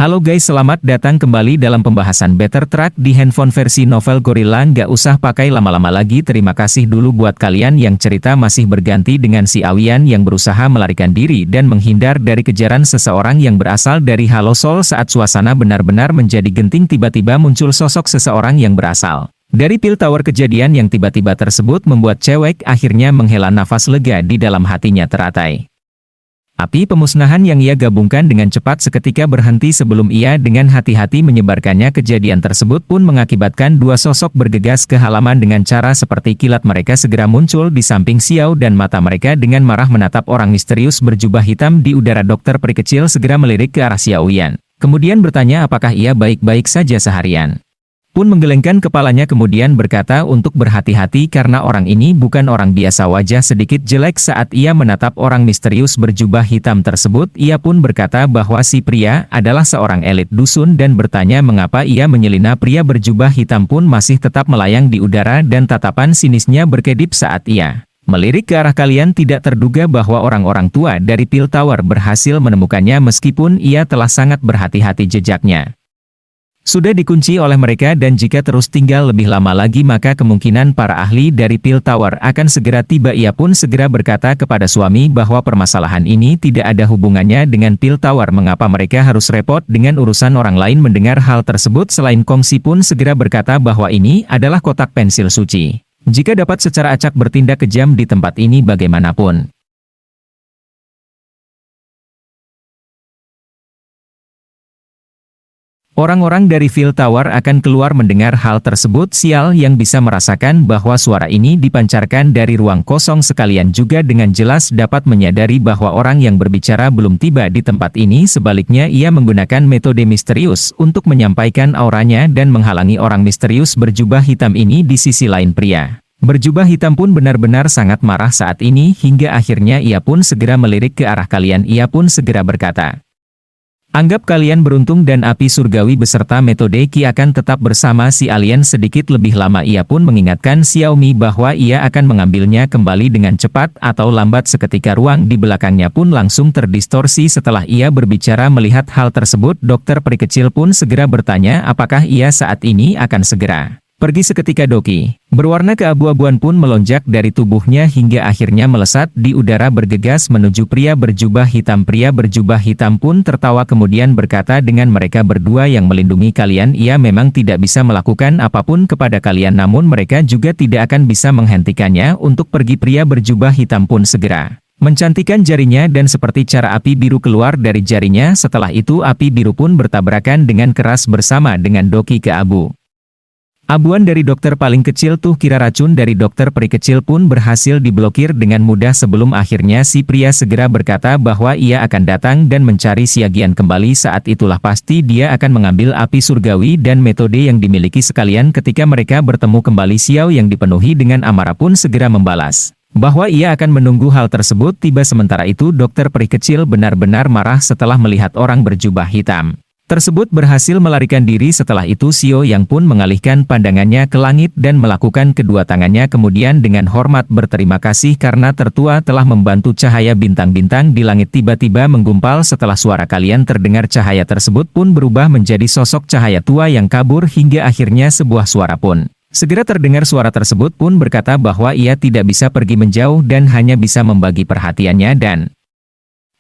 Halo guys, selamat datang kembali dalam pembahasan Better Truck di handphone versi novel Gorilla. Nggak usah pakai lama-lama lagi. Terima kasih dulu buat kalian yang cerita masih berganti dengan si Awian yang berusaha melarikan diri dan menghindar dari kejaran seseorang yang berasal dari Halo Soul. Saat suasana benar-benar menjadi genting, tiba-tiba muncul sosok seseorang yang berasal dari Pil Tower. Kejadian yang tiba-tiba tersebut membuat cewek akhirnya menghela nafas lega. Di dalam hatinya teratai api pemusnahan yang ia gabungkan dengan cepat seketika berhenti sebelum ia dengan hati-hati menyebarkannya. Kejadian tersebut pun mengakibatkan dua sosok bergegas ke halaman dengan cara seperti kilat. Mereka segera muncul di samping Xiao dan mata mereka dengan marah menatap orang misterius berjubah hitam di udara. Dokter peri kecil segera melirik ke arah Xiao Yan, kemudian bertanya apakah ia baik-baik saja. Seharian pun menggelengkan kepalanya kemudian berkata untuk berhati-hati karena orang ini bukan orang biasa. Wajah sedikit jelek saat ia menatap orang misterius berjubah hitam tersebut. Ia pun berkata bahwa si pria adalah seorang elit dusun dan bertanya mengapa ia menyelinap. Pria berjubah hitam pun masih tetap melayang di udara dan tatapan sinisnya berkedip saat ia melirik ke arah kalian. Tidak terduga bahwa orang-orang tua dari Pil Tower berhasil menemukannya meskipun ia telah sangat berhati-hati. Jejaknya sudah dikunci oleh mereka dan jika terus tinggal lebih lama lagi maka kemungkinan para ahli dari Pil Tower akan segera tiba. Ia pun segera berkata kepada suami bahwa permasalahan ini tidak ada hubungannya dengan Pil Tower. Mengapa mereka harus repot dengan urusan orang lain? Mendengar hal tersebut selain Kongsi pun segera berkata bahwa ini adalah kotak pensil suci. Jika dapat secara acak bertindak kejam di tempat ini bagaimanapun orang-orang dari Pil Tower akan keluar. Mendengar hal tersebut, Sial yang bisa merasakan bahwa suara ini dipancarkan dari ruang kosong. Sekalian juga dengan jelas dapat menyadari bahwa orang yang berbicara belum tiba di tempat ini. Sebaliknya ia menggunakan metode misterius untuk menyampaikan auranya dan menghalangi orang misterius berjubah hitam ini. Di sisi lain pria berjubah hitam pun benar-benar sangat marah saat ini hingga akhirnya ia pun segera melirik ke arah kalian. Ia pun segera berkata, anggap kalian beruntung dan api surgawi beserta metode Ki akan tetap bersama si alien. Sedikit lebih lama ia pun mengingatkan Xiaomi bahwa ia akan mengambilnya kembali dengan cepat atau lambat. Seketika ruang di belakangnya pun langsung terdistorsi. Setelah ia berbicara melihat hal tersebut, dokter peri kecil pun segera bertanya apakah ia saat ini akan segera pergi. Seketika Doki berwarna keabu-abuan pun melonjak dari tubuhnya hingga akhirnya melesat di udara bergegas menuju pria berjubah hitam. Pria berjubah hitam pun tertawa kemudian berkata, dengan mereka berdua yang melindungi kalian, ia memang tidak bisa melakukan apapun kepada kalian, namun mereka juga tidak akan bisa menghentikannya untuk pergi. Pria berjubah hitam pun segera mencantikkan jarinya dan seperti cara api biru keluar dari jarinya. Setelah itu api biru pun bertabrakan dengan keras bersama dengan Doki abuan dari dokter paling kecil. Tuh kira racun dari dokter peri kecil pun berhasil diblokir dengan mudah. Sebelum akhirnya si pria segera berkata bahwa ia akan datang dan mencari Xiaoyan kembali. Saat itulah pasti dia akan mengambil api surgawi dan metode yang dimiliki sekalian. Ketika mereka bertemu kembali, Xiao yang dipenuhi dengan amarah pun segera membalas bahwa ia akan menunggu hal tersebut tiba. Sementara itu dokter peri kecil benar-benar marah setelah melihat orang berjubah hitam tersebut berhasil melarikan diri. Setelah itu Xiao yang pun mengalihkan pandangannya ke langit dan melakukan kedua tangannya kemudian dengan hormat berterima kasih karena tertua telah membantu. Cahaya bintang-bintang di langit tiba-tiba menggumpal. Setelah suara kalian terdengar, cahaya tersebut pun berubah menjadi sosok cahaya tua yang kabur hingga akhirnya sebuah suara pun segera terdengar. Suara tersebut pun berkata bahwa ia tidak bisa pergi menjauh dan hanya bisa membagi perhatiannya dan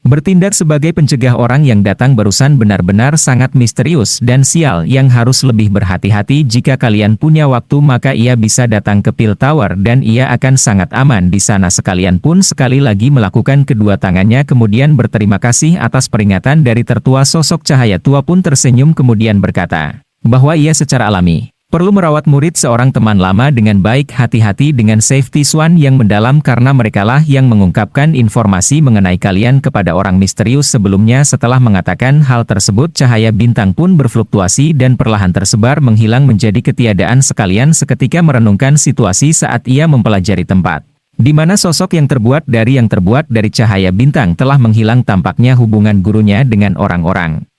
bertindak sebagai pencegah. Orang yang datang barusan benar-benar sangat misterius dan Sial yang harus lebih berhati-hati. Jika kalian punya waktu maka ia bisa datang ke Pil Tower dan ia akan sangat aman di sana. Sekalian pun sekali lagi melakukan kedua tangannya kemudian berterima kasih atas peringatan dari tertua. Sosok cahaya tua pun tersenyum kemudian berkata bahwa ia secara alami perlu merawat murid seorang teman lama dengan baik. Hati-hati dengan safety Swan yang mendalam karena merekalah yang mengungkapkan informasi mengenai kalian kepada orang misterius sebelumnya. Setelah mengatakan hal tersebut, cahaya bintang pun berfluktuasi dan perlahan tersebar menghilang menjadi ketiadaan. Sekalian seketika merenungkan situasi saat ia mempelajari tempat di mana sosok yang terbuat dari cahaya bintang telah menghilang. Tampaknya hubungan gurunya dengan orang-orang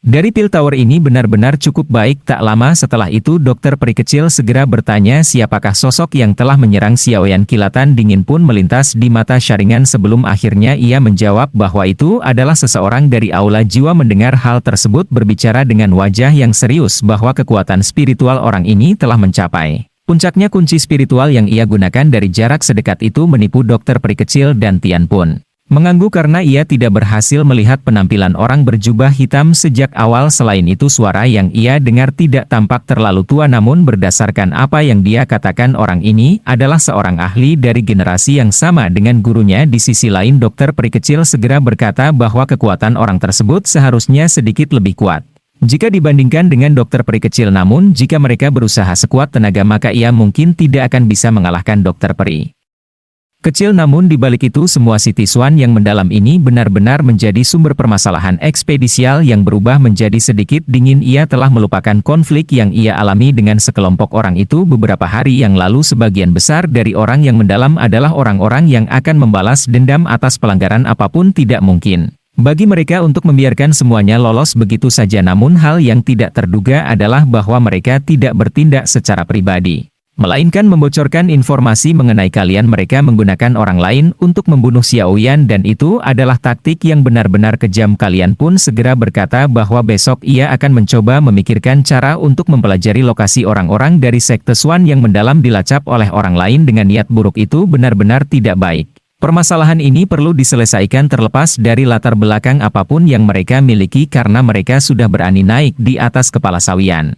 Dari pil tawar ini benar-benar cukup baik. Tak lama setelah itu dokter peri kecil segera bertanya siapakah sosok yang telah menyerang Xiaoyan. Kilatan dingin pun melintas di mata Sharingan sebelum akhirnya ia menjawab bahwa itu adalah seseorang dari aula jiwa. Mendengar hal tersebut berbicara dengan wajah yang serius bahwa kekuatan spiritual orang ini telah mencapai puncaknya. Kunci spiritual yang ia gunakan dari jarak sedekat itu menipu dokter peri kecil dan Tian pun mengangguk karena ia tidak berhasil melihat penampilan orang berjubah hitam sejak awal. Selain itu suara yang ia dengar tidak tampak terlalu tua, namun berdasarkan apa yang dia katakan orang ini adalah seorang ahli dari generasi yang sama dengan gurunya. Di sisi lain dokter peri kecil segera berkata bahwa kekuatan orang tersebut seharusnya sedikit lebih kuat jika dibandingkan dengan dokter peri kecil, namun jika mereka berusaha sekuat tenaga maka ia mungkin tidak akan bisa mengalahkan dokter peri kecil. Namun di balik itu semua si Tisuan yang mendalam ini benar-benar menjadi sumber permasalahan ekspedisial yang berubah menjadi sedikit dingin. Ia telah melupakan konflik yang ia alami dengan sekelompok orang itu beberapa hari yang lalu. Sebagian besar dari orang yang mendalam adalah orang-orang yang akan membalas dendam atas pelanggaran apapun. Tidak mungkin bagi mereka untuk membiarkan semuanya lolos begitu saja. Namun hal yang tidak terduga adalah bahwa mereka tidak bertindak secara pribadi, melainkan membocorkan informasi mengenai kalian. Mereka menggunakan orang lain untuk membunuh Xiaoyan dan itu adalah taktik yang benar-benar kejam. Kalian pun segera berkata bahwa besok ia akan mencoba memikirkan cara untuk mempelajari lokasi orang-orang dari sekte Swan yang mendalam dilacap oleh orang lain dengan niat buruk. Itu benar-benar tidak baik. Permasalahan ini perlu diselesaikan terlepas dari latar belakang apapun yang mereka miliki karena mereka sudah berani naik di atas kepala Xiaoyan.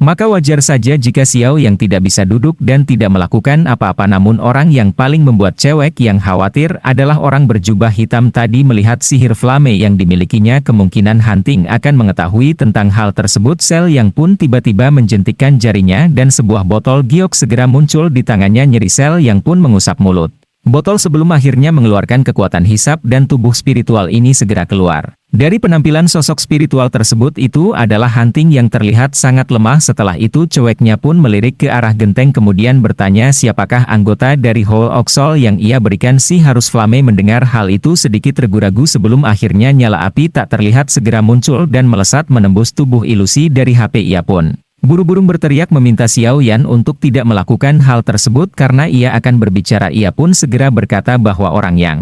Maka wajar saja jika Xiao yang tidak bisa duduk dan tidak melakukan apa-apa. Namun orang yang paling membuat cewek yang khawatir adalah orang berjubah hitam tadi. Melihat sihir flame yang dimilikinya, kemungkinan Hunting akan mengetahui tentang hal tersebut. Sel yang pun tiba-tiba menjentikkan jarinya dan sebuah botol giok segera muncul di tangannya. Nyeri Sel yang pun mengusap mulut botol sebelum akhirnya mengeluarkan kekuatan hisap dan tubuh spiritual ini segera keluar. Dari penampilan sosok spiritual tersebut itu adalah Hunting yang terlihat sangat lemah. Setelah itu cueknya pun melirik ke arah genteng kemudian bertanya siapakah anggota dari Whole Oxol yang ia berikan si harus flame. Mendengar hal itu sedikit ragu-ragu sebelum akhirnya nyala api tak terlihat segera muncul dan melesat menembus tubuh ilusi dari HP. Ia pun buru-buru berteriak meminta Xiaoyan untuk tidak melakukan hal tersebut karena ia akan berbicara. Ia pun segera berkata bahwa orang yang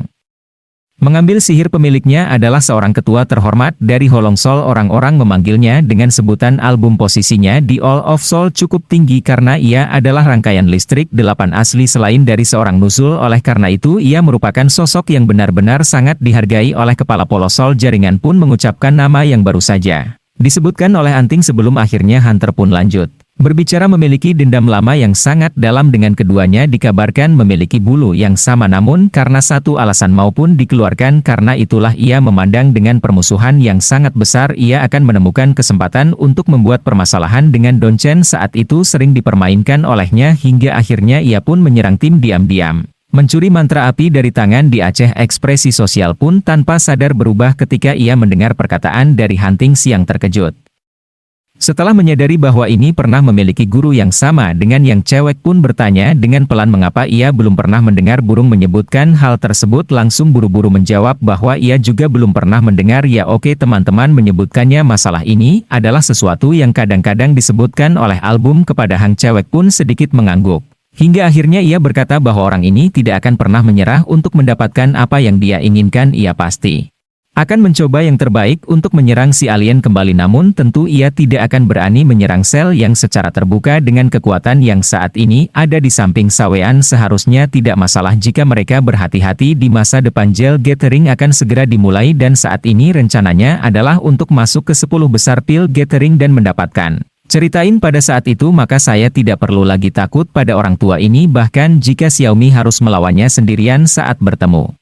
mengambil sihir pemiliknya adalah seorang ketua terhormat dari Holong Soul. Orang-orang memanggilnya dengan sebutan album. Posisinya di All of Soul cukup tinggi karena ia adalah rangkaian listrik 8 asli selain dari seorang nusul. Oleh karena itu ia merupakan sosok yang benar-benar sangat dihargai oleh kepala Polosol. Jaringan pun mengucapkan nama yang baru saja disebutkan oleh Anting sebelum akhirnya Hunter pun lanjut berbicara memiliki dendam lama yang sangat dalam dengan keduanya. Dikabarkan memiliki bulu yang sama, namun karena satu alasan maupun dikeluarkan karena itulah ia memandang dengan permusuhan yang sangat besar. Ia akan menemukan kesempatan untuk membuat permasalahan dengan Don Chen saat itu sering dipermainkan olehnya hingga akhirnya ia pun menyerang tim diam-diam. Mencuri mantra api dari tangan di Aceh. Ekspresi sosial pun tanpa sadar berubah ketika ia mendengar perkataan dari Hunting yang terkejut. Setelah menyadari bahwa ini pernah memiliki guru yang sama dengan yang cewek pun bertanya dengan pelan mengapa ia belum pernah mendengar burung menyebutkan hal tersebut. Langsung buru-buru menjawab bahwa ia juga belum pernah mendengar. Ya oke, teman-teman menyebutkannya. Masalah ini adalah sesuatu yang kadang-kadang disebutkan oleh album. Kepada Hang cewek pun sedikit mengangguk. Hingga akhirnya ia berkata bahwa orang ini tidak akan pernah menyerah untuk mendapatkan apa yang dia inginkan. Ia pasti akan mencoba yang terbaik untuk menyerang si alien kembali. Namun tentu ia tidak akan berani menyerang sel yang secara terbuka dengan kekuatan yang saat ini ada di samping Sawean. Seharusnya tidak masalah jika mereka berhati-hati. Di masa depan Gel Gathering akan segera dimulai dan saat ini rencananya adalah untuk masuk ke 10 besar pil Gathering dan mendapatkan ceritain pada saat itu. Maka saya tidak perlu lagi takut pada orang tua ini, bahkan jika Xiaomi harus melawannya sendirian saat bertemu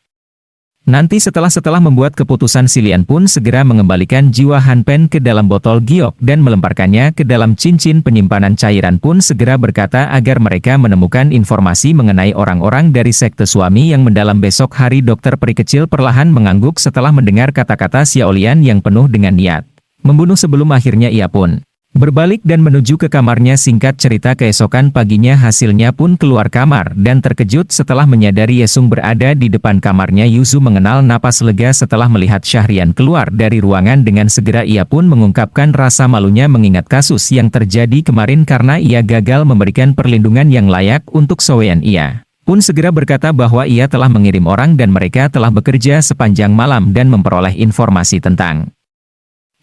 nanti. Setelah membuat keputusan, Silian pun segera mengembalikan jiwa Han Pen ke dalam botol giok dan melemparkannya ke dalam cincin penyimpanan cairan. Pun segera berkata agar mereka menemukan informasi mengenai orang-orang dari sekte suami yang mendalam. Besok hari dokter peri kecil perlahan mengangguk setelah mendengar kata-kata Xiaolian yang penuh dengan niat membunuh sebelum akhirnya ia pun Berbalik dan menuju ke kamarnya. Singkat cerita, keesokan paginya hasilnya pun keluar kamar dan terkejut setelah menyadari Yesung berada di depan kamarnya. Yuzu mengenal napas lega setelah melihat Syahrian keluar dari ruangan. Dengan segera ia pun mengungkapkan rasa malunya mengingat kasus yang terjadi kemarin karena ia gagal memberikan perlindungan yang layak untuk Sowean. Ia pun segera berkata bahwa ia telah mengirim orang dan mereka telah bekerja sepanjang malam dan memperoleh informasi tentang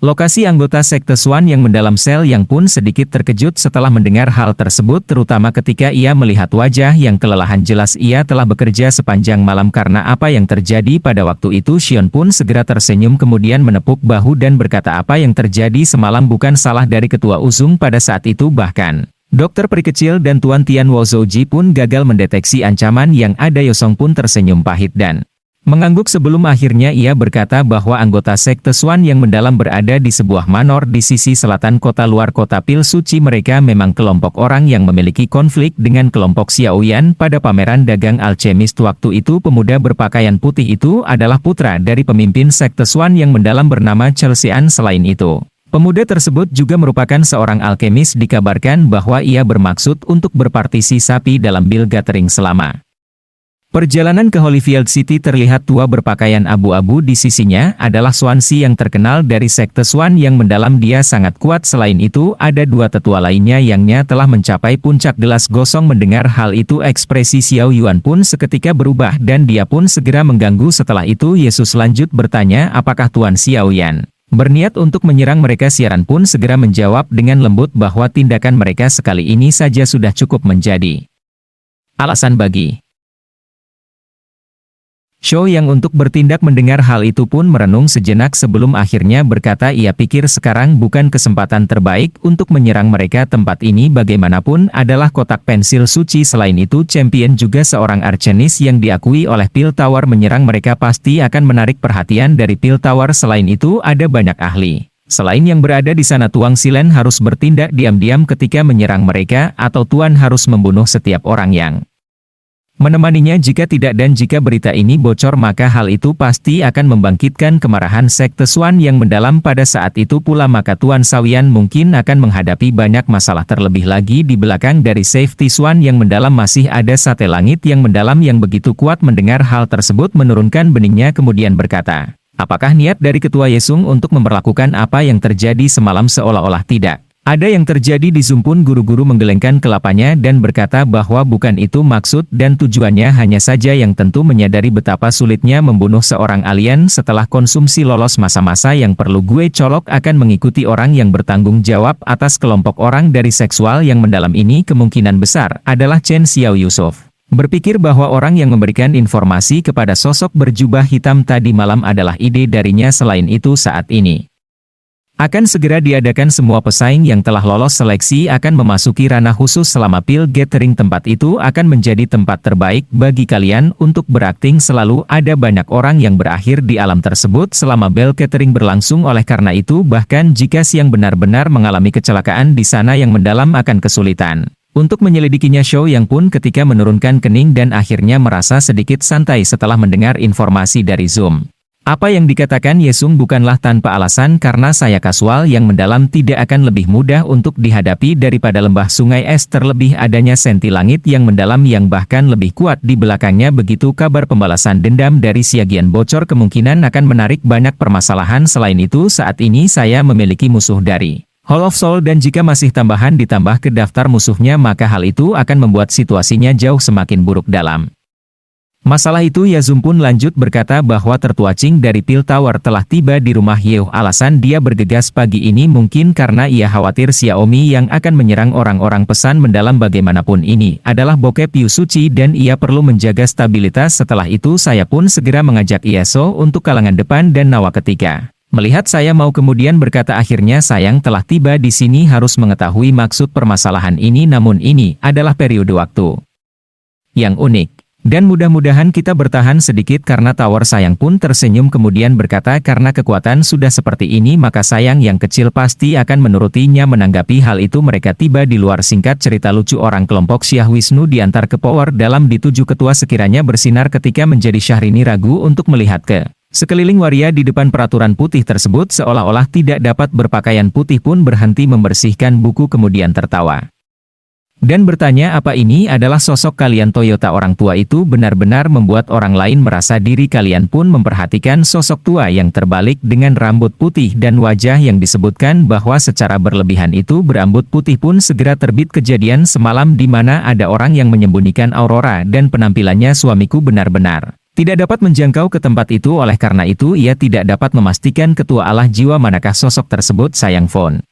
lokasi anggota sekte Swan yang mendalam sel. Yang pun sedikit terkejut setelah mendengar hal tersebut, terutama ketika ia melihat wajah yang kelelahan. Jelas ia telah bekerja sepanjang malam karena apa yang terjadi pada waktu itu. Xion pun segera tersenyum kemudian menepuk bahu dan berkata apa yang terjadi semalam bukan salah dari Ketua Uzung pada saat itu. Bahkan Dokter Peri Kecil dan Tuan Tian Wozouji pun gagal mendeteksi ancaman yang ada. Yosong pun tersenyum pahit dan mengangguk sebelum akhirnya ia berkata bahwa anggota sekte Swan yang mendalam berada di sebuah manor di sisi selatan kota luar kota Pil Suci. Mereka memang kelompok orang yang memiliki konflik dengan kelompok Xiaoyan pada pameran dagang alkemis. Waktu itu pemuda berpakaian putih itu adalah putra dari pemimpin sekte Swan yang mendalam bernama Chelsean. Selain itu, pemuda tersebut juga merupakan seorang alkemis. Dikabarkan bahwa ia bermaksud untuk berpartisipasi dalam Bill Gathering selama perjalanan ke Holyfield City. Terlihat tua berpakaian abu-abu di sisinya adalah Swansea yang terkenal dari sekte Swan yang mendalam. Dia sangat kuat. Selain itu ada dua tetua lainnya yangnya telah mencapai puncak gelas gosong. Mendengar hal itu ekspresi Xiao Yuan pun seketika berubah dan dia pun segera mengganggu. Setelah itu Yesus lanjut bertanya apakah Tuan Xiao Yan berniat untuk menyerang mereka. Siaran pun segera menjawab dengan lembut bahwa tindakan mereka sekali ini saja sudah cukup menjadi alasan bagi Xiao yang untuk bertindak. Mendengar hal itu pun merenung sejenak sebelum akhirnya berkata ia pikir sekarang bukan kesempatan terbaik untuk menyerang mereka. Tempat ini bagaimanapun adalah kotak pensil suci. Selain itu champion juga seorang archenis yang diakui oleh Pil Tower. Menyerang mereka pasti akan menarik perhatian dari Pil Tower. Selain itu ada banyak ahli selain yang berada di sana. Tuan Silen harus bertindak diam-diam ketika menyerang mereka atau Tuan harus membunuh setiap orang yang menemaninya. Jika tidak dan jika berita ini bocor maka hal itu pasti akan membangkitkan kemarahan sekte Swan yang mendalam. Pada saat itu pula maka Tuan Shaoyan mungkin akan menghadapi banyak masalah. Terlebih lagi di belakang dari safety Swan yang mendalam masih ada sate langit yang mendalam yang begitu kuat. Mendengar hal tersebut menurunkan beningnya kemudian berkata, apakah niat dari Ketua Yesung untuk memperlakukan apa yang terjadi semalam seolah-olah tidak ada yang terjadi? Di Zoom pun guru-guru menggelengkan kelapanya dan berkata bahwa bukan itu maksud dan tujuannya. Hanya saja yang tentu menyadari betapa sulitnya membunuh seorang alien setelah konsumsi lolos masa-masa yang perlu gue colok akan mengikuti orang yang bertanggung jawab atas kelompok orang dari seksual yang mendalam ini. Kemungkinan besar adalah Chen Xiao Yusuf. Berpikir bahwa orang yang memberikan informasi kepada sosok berjubah hitam tadi malam adalah ide darinya. Selain itu saat ini akan segera diadakan semua pesaing yang telah lolos seleksi akan memasuki ranah khusus selama Pil Gathering. Tempat itu akan menjadi tempat terbaik bagi kalian untuk berakting. Selalu ada banyak orang yang berakhir di alam tersebut selama Bell Gathering berlangsung. Oleh karena itu bahkan jika siang benar-benar mengalami kecelakaan di sana yang mendalam akan kesulitan untuk menyelidikinya. Xiao yang pun ketika menurunkan kening dan akhirnya merasa sedikit santai setelah mendengar informasi dari Zoom. Apa yang dikatakan Yesung bukanlah tanpa alasan karena saya kasual yang mendalam tidak akan lebih mudah untuk dihadapi daripada lembah sungai es. Terlebih adanya senti langit yang mendalam yang bahkan lebih kuat di belakangnya. Begitu kabar pembalasan dendam dari Xiaoyan bocor kemungkinan akan menarik banyak permasalahan. Selain itu saat ini saya memiliki musuh dari Hall of Soul dan jika masih tambahan ditambah ke daftar musuhnya maka hal itu akan membuat situasinya jauh semakin buruk dalam masalah itu. Yazum pun lanjut berkata bahwa tertua Qing dari Pil Tower telah tiba di rumah Yeo. Alasan dia bergegas pagi ini mungkin karena ia khawatir Xiaomi yang akan menyerang orang-orang pesan mendalam. Bagaimanapun ini adalah bokep Yu Suci dan ia perlu menjaga stabilitas. Setelah itu saya pun segera mengajak Ieso untuk kalangan depan dan Nawa ketika melihat saya mau kemudian berkata akhirnya sayang telah tiba di sini harus mengetahui maksud permasalahan ini. Namun ini adalah periode waktu yang unik. Dan mudah-mudahan kita bertahan sedikit karena Tower. Sayang pun tersenyum kemudian berkata karena kekuatan sudah seperti ini maka sayang yang kecil pasti akan menurutinya. Menanggapi hal itu mereka tiba di luar. Singkat cerita lucu orang kelompok Syah Wisnu diantar ke Power dalam dituju ketua sekiranya bersinar ketika menjadi Syahrini ragu untuk melihat ke Sekeliling waria di depan peraturan putih tersebut seolah-olah tidak dapat berpakaian putih pun berhenti membersihkan buku kemudian tertawa. Dan bertanya apa ini adalah sosok kalian. Toyota orang tua itu benar-benar membuat orang lain merasa diri kalian pun memperhatikan sosok tua yang terbalik dengan rambut putih dan wajah yang disebutkan bahwa secara berlebihan itu berambut putih pun segera terbit. Kejadian semalam di mana ada orang yang menyembunyikan Aurora dan penampilannya suamiku benar-benar tidak dapat menjangkau ke tempat itu, oleh karena itu ia tidak dapat memastikan ketua Allah jiwa manakah sosok tersebut. Sayang phone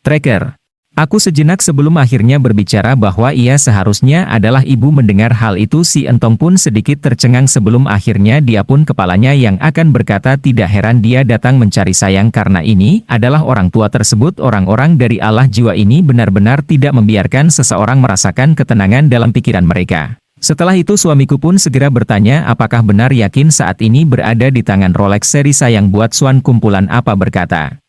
tracker. Aku sejenak sebelum akhirnya berbicara bahwa ia seharusnya adalah ibu. Mendengar hal itu si Entong pun sedikit tercengang sebelum akhirnya dia pun kepalanya yang akan berkata tidak heran dia datang mencari sayang karena ini adalah orang tua tersebut. Orang-orang dari Allah jiwa ini benar-benar tidak membiarkan seseorang merasakan ketenangan dalam pikiran mereka. Setelah itu suamiku pun segera bertanya apakah benar yakin saat ini berada di tangan Rolex seri sayang buat Swan kumpulan apa. Berkata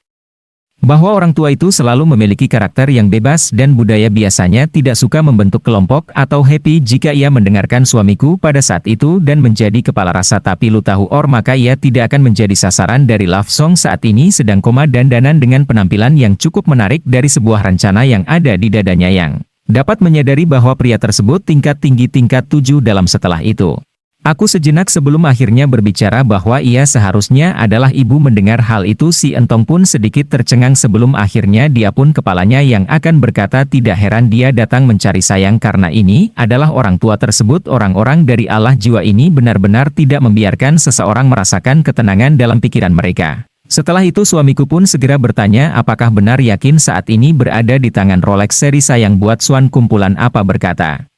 bahwa orang tua itu selalu memiliki karakter yang bebas dan budaya biasanya tidak suka membentuk kelompok atau happy. Jika ia mendengarkan suamiku pada saat itu dan menjadi kepala rasa tapi lu tahu or maka ia tidak akan menjadi sasaran dari love song saat ini sedang koma dandanan dengan penampilan yang cukup menarik dari sebuah rencana yang ada di dadanya yang dapat menyadari bahwa pria tersebut tingkat tinggi tingkat 7 dalam. Setelah itu aku sejenak sebelum akhirnya berbicara bahwa ia seharusnya adalah ibu. Mendengar hal itu si Entong pun sedikit tercengang sebelum akhirnya dia pun kepalanya yang akan berkata tidak heran dia datang mencari sayang karena ini adalah orang tua tersebut. Orang-orang dari Allah jiwa ini benar-benar tidak membiarkan seseorang merasakan ketenangan dalam pikiran mereka. Setelah itu suamiku pun segera bertanya apakah benar yakin saat ini berada di tangan Rolex seri sayang buat Swan kumpulan apa. Berkata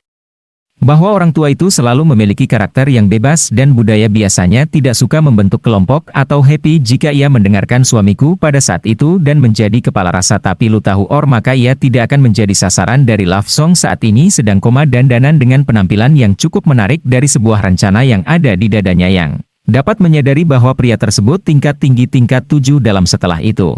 bahwa orang tua itu selalu memiliki karakter yang bebas dan budaya biasanya tidak suka membentuk kelompok atau happy. Jika ia mendengarkan suamiku pada saat itu dan menjadi kepala rasa tapi lu tahu or maka ia tidak akan menjadi sasaran dari love song saat ini sedang koma dandanan dengan penampilan yang cukup menarik dari sebuah rencana yang ada di dadanya yang dapat menyadari bahwa pria tersebut tingkat tinggi tingkat 7 dalam. Setelah itu